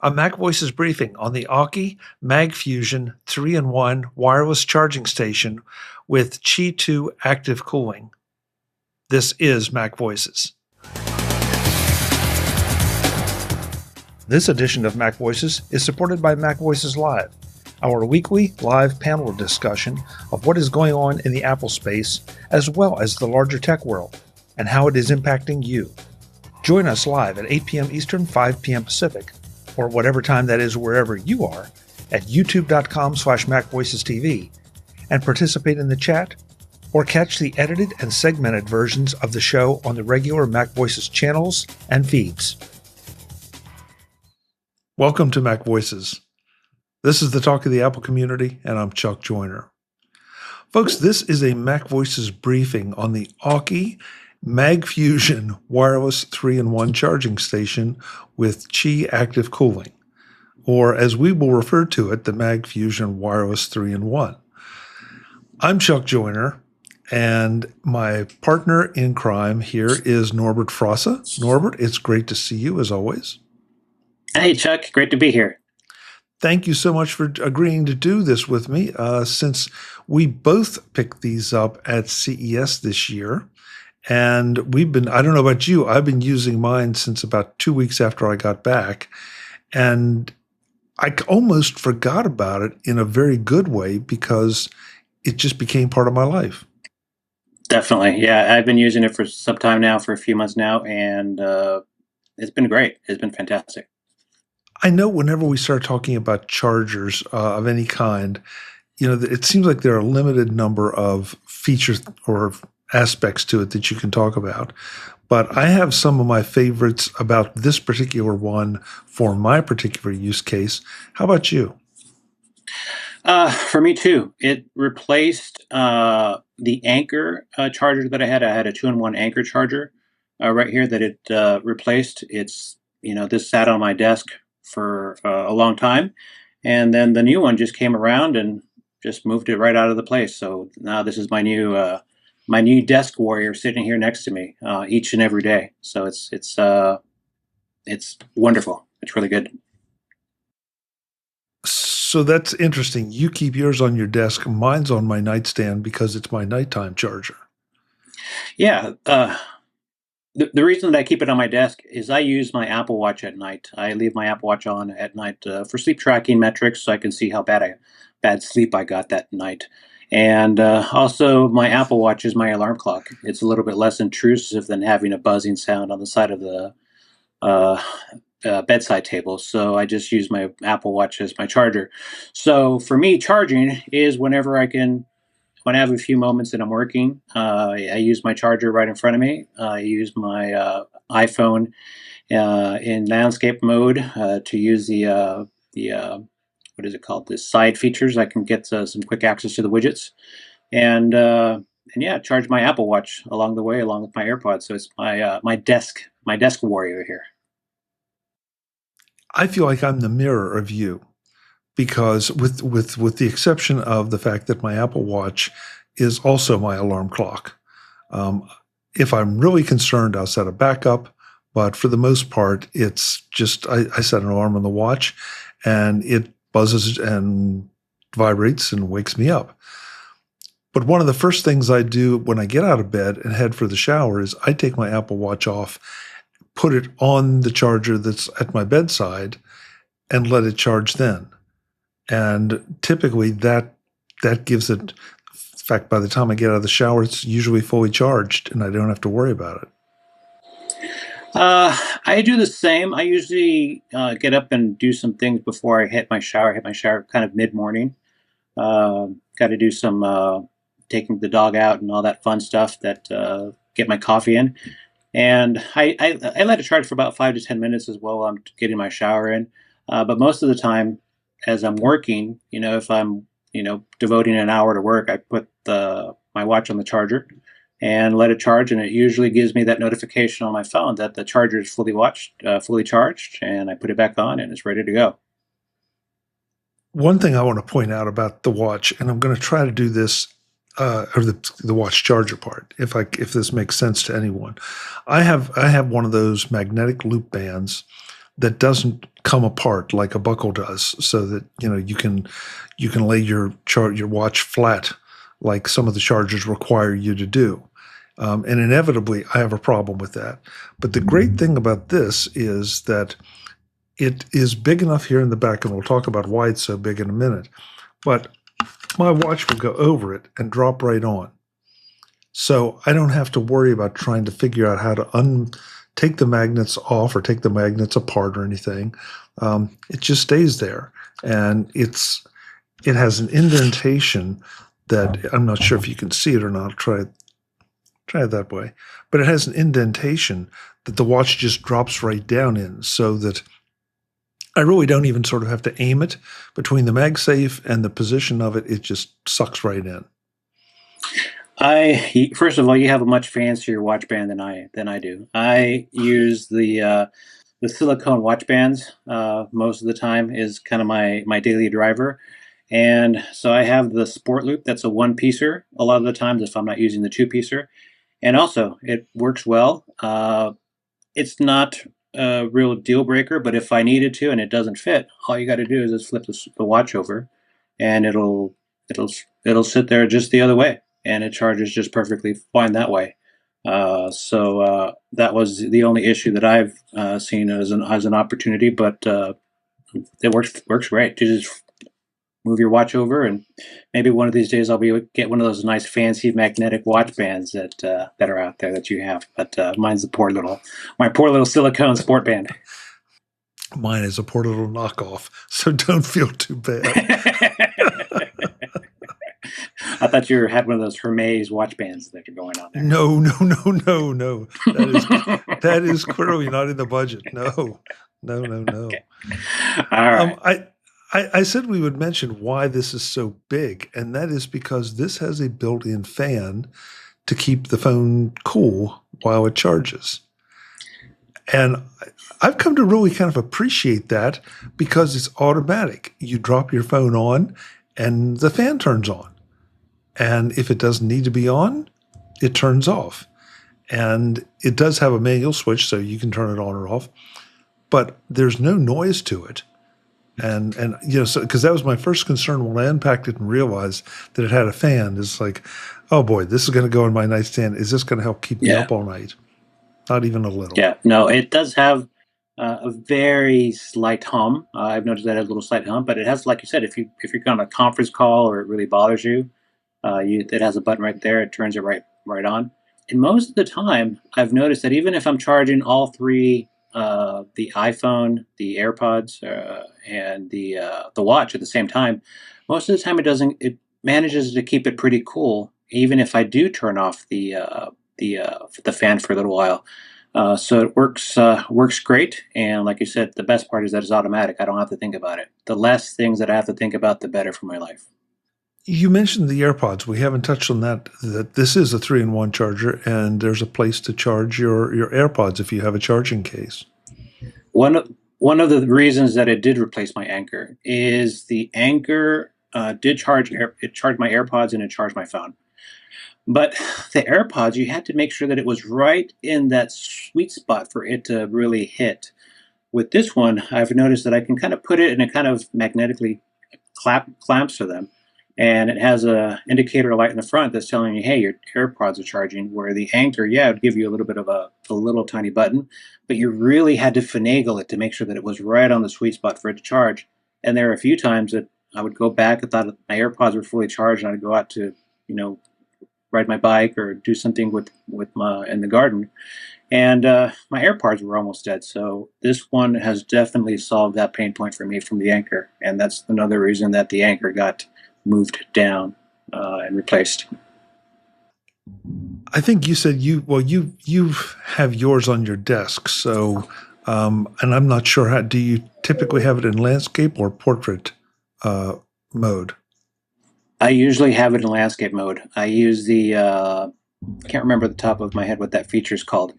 A MacVoices briefing on the AUKEY MagFusion 3-in-1 wireless charging station with Qi2 Active Cooling. This is MacVoices. This edition of MacVoices is supported by MacVoices Live, our weekly live panel discussion of what is going on in the Apple space, as well as the larger tech world, and how it is impacting you. Join us live at 8 p.m. Eastern, 5 p.m. Pacific, or whatever time that is wherever you are, at youtube.com/MacVoicesTV, and participate in the chat, or catch the edited and segmented versions of the show on the regular MacVoices channels and feeds. Welcome to MacVoices. This is the talk of the Apple community, and I'm Chuck Joiner. Folks, this is a MacVoices briefing on the AUKEY MagFusion wireless 3-in-1 charging station with Qi Active Cooling, or as we will refer to it, the MagFusion wireless 3-in-1. I'm Chuck Joiner, and my partner in crime here is Norbert Frassa. Norbert, it's great to see you as always. Hey, Chuck. Great to be here. Thank you so much for agreeing to do this with me, since we both picked these up at CES this year. And I don't know about you, I've been using mine since about 2 weeks after I got back. And I almost forgot about it in a very good way because it just became part of my life. Definitely. Yeah, I've been using it for some time now, for a few months now, and it's been great. It's been fantastic. I know whenever we start talking about chargers of any kind, it seems like there are a limited number of features or aspects to it that you can talk about. But I have some of my favorites about this particular one for my particular use case. How about you? For me too. It replaced the Anker charger that I had. I had a 2-in-1 Anker charger right here that it replaced. It's, this sat on my desk for a long time. And then the new one just came around and just moved it right out of the place. So now this is my new desk warrior sitting here next to me each and every day. So it's wonderful. It's really good. So that's interesting. You keep yours on your desk. Mine's on my nightstand because it's my nighttime charger. Yeah. The reason that I keep it on my desk is I use my Apple Watch at night. I leave my Apple Watch on at night for sleep tracking metrics, so I can see how bad sleep I got that night. And also, my Apple Watch is my alarm clock. It's a little bit less intrusive than having a buzzing sound on the side of the bedside table. So I just use my Apple Watch as my charger. So for me, charging is whenever I can. When I have a few moments that I'm working, I use my charger right in front of me. I use my iPhone in landscape mode to use the what is it called? The side features. I can get some quick access to the widgets, and yeah, charge my Apple Watch along the way, along with my AirPods. So it's my desk warrior here. I feel like I'm the mirror of you. Because with the exception of the fact that my Apple Watch is also my alarm clock. If I'm really concerned, I'll set a backup. But for the most part, it's just I set an alarm on the watch, and it buzzes and vibrates and wakes me up. But one of the first things I do when I get out of bed and head for the shower is I take my Apple Watch off, put it on the charger that's at my bedside, and let it charge then. And typically that gives it, in fact, by the time I get out of the shower, it's usually fully charged and I don't have to worry about it. I do the same. I usually get up and do some things before I hit my shower kind of mid-morning. Got to do some taking the dog out and all that fun stuff that get my coffee in. And I let it charge for about 5 to 10 minutes as well while I'm getting my shower in. But most of the time, as I'm working, if I'm, devoting an hour to work, I put my watch on the charger and let it charge, and it usually gives me that notification on my phone that the charger is fully charged, and I put it back on and it's ready to go. One thing I want to point out about the watch, and I'm going to try to do this, or the watch charger part, if this makes sense to anyone, I have one of those magnetic loop bands that doesn't come apart like a buckle does, so that you can lay your watch flat like some of the chargers require you to do. And inevitably, I have a problem with that. But the great thing about this is that it is big enough here in the back, and we'll talk about why it's so big in a minute. But my watch will go over it and drop right on. So I don't have to worry about trying to figure out how to take the magnets off or take the magnets apart or anything. It just stays there. And it has an indentation that I'm not sure if you can see it or not. Try it that way. But it has an indentation that the watch just drops right down in, so that I really don't even sort of have to aim it between the MagSafe and the position of it. It just sucks right in. First of all, you have a much fancier watch band than I do. I use the silicone watch bands most of the time. Is kind of my daily driver. And so I have the Sport Loop. That's a one-piecer a lot of the times if I'm not using the two-piecer. And also, it works well. It's not a real deal breaker, but if I needed to and it doesn't fit, all you got to do is just flip the watch over, and it'll sit there just the other way, and it charges just perfectly fine that way. So that was the only issue that I've seen as an opportunity, but it works great. You just move your watch over, and maybe one of these days I'll get one of those nice fancy magnetic watch bands that are out there that you have. But mine's my poor little silicone sport band. Mine is a poor little knockoff, so don't feel too bad. I thought you had one of those Hermes watch bands that are going on there. No. That is clearly not in the budget. No. Okay. All right. I said we would mention why this is so big, and that is because this has a built-in fan to keep the phone cool while it charges. And I've come to really kind of appreciate that, because it's automatic. You drop your phone on and the fan turns on. And if it doesn't need to be on, it turns off. And it does have a manual switch, so you can turn it on or off. But there's no noise to it. And so because that was my first concern when I unpacked it and realized that it had a fan. It's like, oh boy, this is going to go in my nightstand. Is this going to help keep me up all night? Not even a little. Yeah, no, it does have a very slight hum. I've noticed that it has a little slight hum, but it has, like you said, if you're on a conference call or it really bothers you, it has a button right there. It turns it right on. And most of the time, I've noticed that even if I'm charging all three, the iPhone, the AirPods, and the watch at the same time, most of the time it manages to keep it pretty cool, even if I do turn off the fan for a little while. So it works great. And like you said, the best part is that it's automatic. I don't have to think about it. The less things that I have to think about, the better for my life. You mentioned the AirPods. We haven't touched on that this is a 3-in-1 charger, and there's a place to charge your AirPods if you have a charging case. One of the reasons that it did replace my Anker is the Anker did charge it charged my AirPods and it charged my phone. But the AirPods, you had to make sure that it was right in that sweet spot for it to really hit. With this one, I've noticed that I can kind of put it and it kind of magnetically clamps to them. And it has a indicator light in the front that's telling you, hey, your AirPods are charging, where the Anker, it would give you a little bit of a little tiny button, but you really had to finagle it to make sure that it was right on the sweet spot for it to charge. And there are a few times that I would go back and thought my AirPods were fully charged, and I'd go out to, ride my bike or do something with in the garden, and my AirPods were almost dead. So this one has definitely solved that pain point for me from the Anker, and that's another reason that the Anker got moved down and replaced. I think you said you have yours on your desk. So, and I'm not sure do you typically have it in landscape or portrait mode? I usually have it in landscape mode. I use I can't remember the top of my head what that feature is called,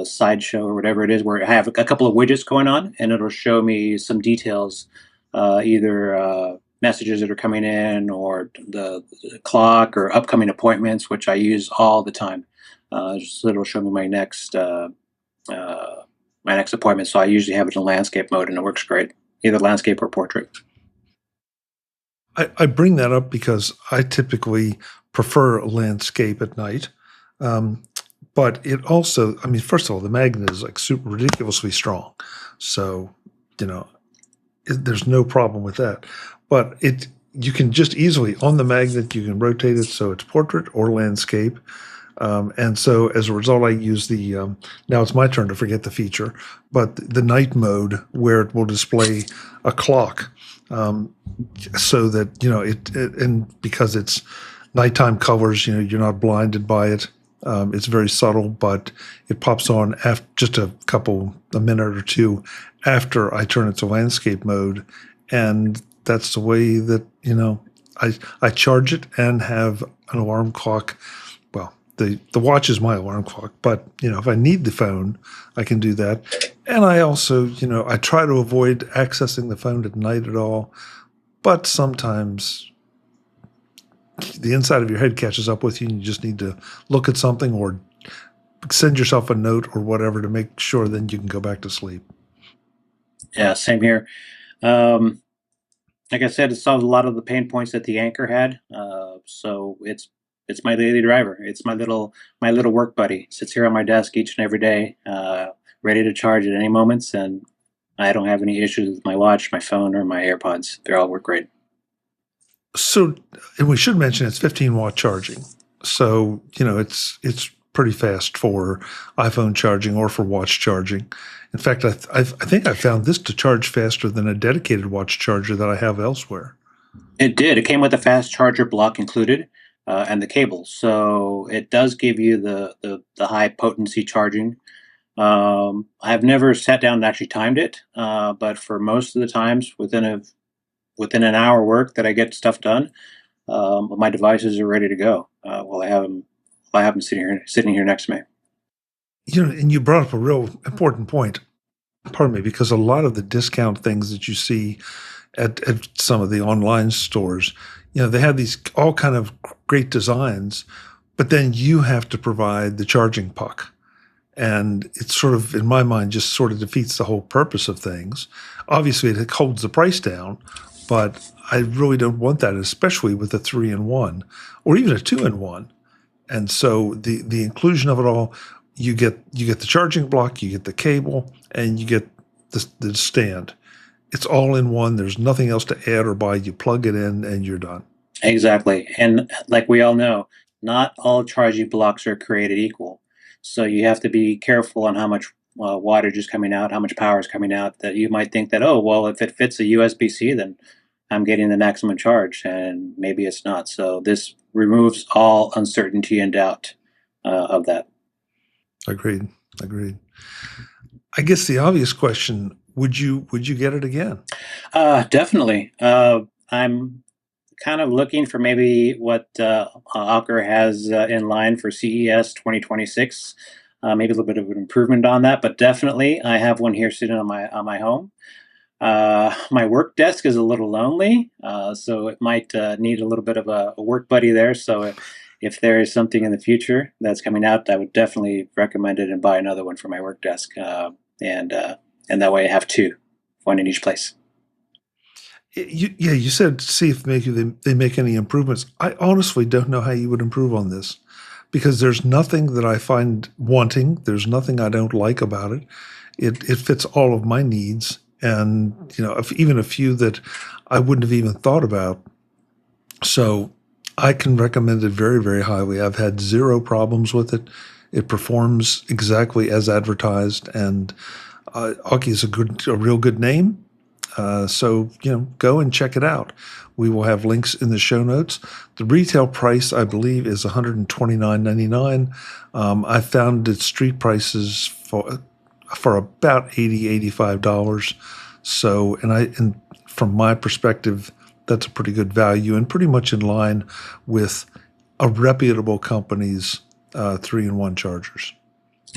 Sideshow or whatever it is, where I have a couple of widgets going on, and it'll show me some details, either messages that are coming in or the clock or upcoming appointments, which I use all the time. So it'll show me my next my next appointment. So I usually have it in landscape mode, and it works great, either landscape or portrait. I bring that up because I typically prefer landscape at night. Um, but it also, I mean, first of all, the magnet is like super ridiculously strong. So, you know, there's no problem with that. But you can just easily, on the magnet, you can rotate it so it's portrait or landscape. And so as a result, I use now it's my turn to forget the feature, but the night mode where it will display a clock, so that, and because it's nighttime colors, you're not blinded by it. It's very subtle, but it pops on after just a minute or two after I turn it to landscape mode. And that's the way that, I charge it and have an alarm clock. Well, the watch is my alarm clock, but if I need the phone, I can do that. And I also, I try to avoid accessing the phone at night at all, but sometimes the inside of your head catches up with you and you just need to look at something or send yourself a note or whatever to make sure then you can go back to sleep. Yeah, same here. Um, like I said, it solved a lot of the pain points that the Anchor had. So it's my daily driver. It's my little work buddy. Sits here on my desk each and every day, ready to charge at any moments, and I don't have any issues with my watch, my phone, or my AirPods. They all work great. So, and we should mention it's 15-watt charging. So, it's pretty fast for iPhone charging or for watch charging. In fact, I think I found this to charge faster than a dedicated watch charger that I have elsewhere. It did. It came with a fast charger block included, and the cable, so it does give you the high potency charging. I've never sat down and actually timed it, but for most of the times, within an hour work that I get stuff done, my devices are ready to go. While I have them sitting here next to me. And you brought up a real important point, pardon me, because a lot of the discount things that you see at some of the online stores, they have these all kind of great designs, but then you have to provide the charging puck. And it's sort of, in my mind, just sort of defeats the whole purpose of things. Obviously, it holds the price down, but I really don't want that, especially with a 3-in-1 or even a 2-in-1. And so the inclusion of it all, you get the charging block, you get the cable, and you get the stand. It's all in one. There's nothing else to add or buy. You plug it in and you're done. Exactly. And like we all know, not all charging blocks are created equal. So you have to be careful on how much wattage is coming out, how much power is coming out, that you might think that, oh, well, if it fits a USB-C, then I'm getting the maximum charge, and maybe it's not. So this removes all uncertainty and doubt of that. Agreed. Agreed. I guess the obvious question, would you get it again? Definitely. I'm kind of looking for maybe what Aker has in line for CES 2026. Maybe a little bit of an improvement on that, but definitely I have one here sitting on my home. My work desk is a little lonely, so it might need a little bit of a work buddy there. So if there is something in the future that's coming out, I would definitely recommend it and buy another one for my work desk, and that way I have two, one in each place. You said see if maybe they make any improvements. I honestly don't know how you would improve on this because there's nothing that I find wanting. There's nothing I don't like about it. It fits all of my needs, and even a few that I wouldn't have even thought about. So I can recommend it very, very highly. I've had zero problems with it. It performs exactly as advertised, and Aki is a real good name. So go and check it out. We will have links in the show notes. The retail price, I believe, is $129.99. I found its street prices for about $80-$85. So, and from my perspective, that's a pretty good value and pretty much in line with a reputable company's 3-in-1 chargers.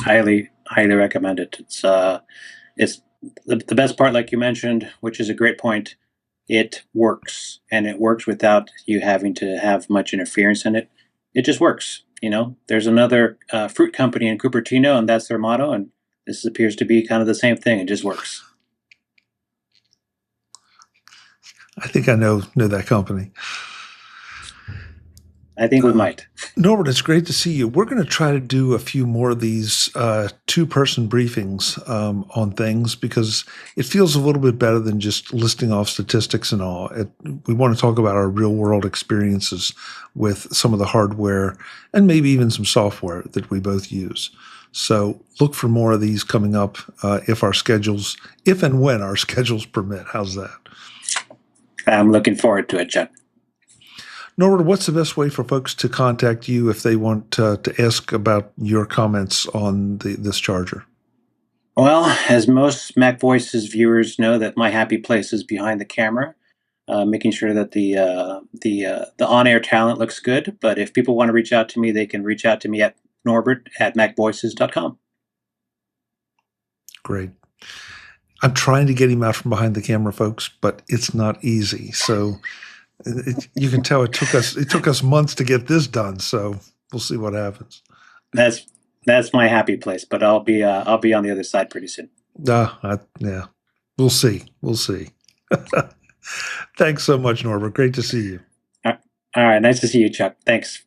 Highly recommend it. It's the best part, like you mentioned, which is a great point. It works, and it works without you having to have much interference in it. It just works. There's another fruit company in Cupertino, and that's their motto, and This appears to be kind of the same thing. It just works. I think I know that company. I think we might. Norbert, it's great to see you. We're going to try to do a few more of these two-person briefings on things because it feels a little bit better than just listing off statistics and all. We want to talk about our real-world experiences with some of the hardware and maybe even some software that we both use. So look for more of these coming up if and when our schedules permit. How's that? I'm looking forward to it, Chuck. Norbert, what's the best way for folks to contact you if they want to ask about your comments on this charger? Well, as most MacVoices viewers know, that my happy place is behind the camera, making sure that the on-air talent looks good. But if people want to reach out to me, they can reach out to me at norbert@macvoices.com. Great. I'm trying to get him out from behind the camera, folks, but it's not easy. So you can tell it took us months to get this done. So we'll see what happens. That's my happy place, but I'll be on the other side pretty soon. Yeah, we'll see. Thanks so much, Norbert. Great to see you. All right, nice to see you, Chuck. Thanks.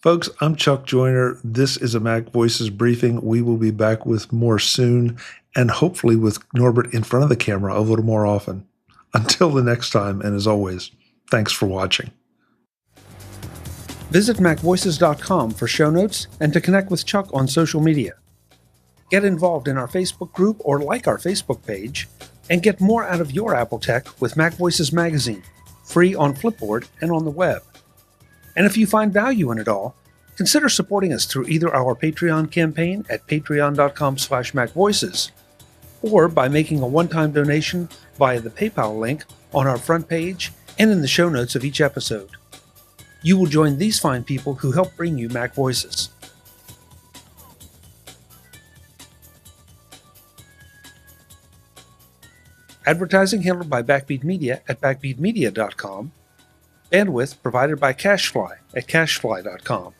Folks, I'm Chuck Joiner. This is a MacVoices briefing. We will be back with more soon, and hopefully with Norbert in front of the camera a little more often. Until the next time, and as always, thanks for watching. Visit MacVoices.com for show notes and to connect with Chuck on social media. Get involved in our Facebook group or like our Facebook page, and get more out of your Apple tech with MacVoices Magazine, free on Flipboard and on the web. And if you find value in it all, consider supporting us through either our Patreon campaign at patreon.com/MacVoices or by making a one-time donation via the PayPal link on our front page and in the show notes of each episode. You will join these fine people who help bring you MacVoices. Advertising handled by Backbeat Media at backbeatmedia.com. Bandwidth provided by CashFly at cashfly.com.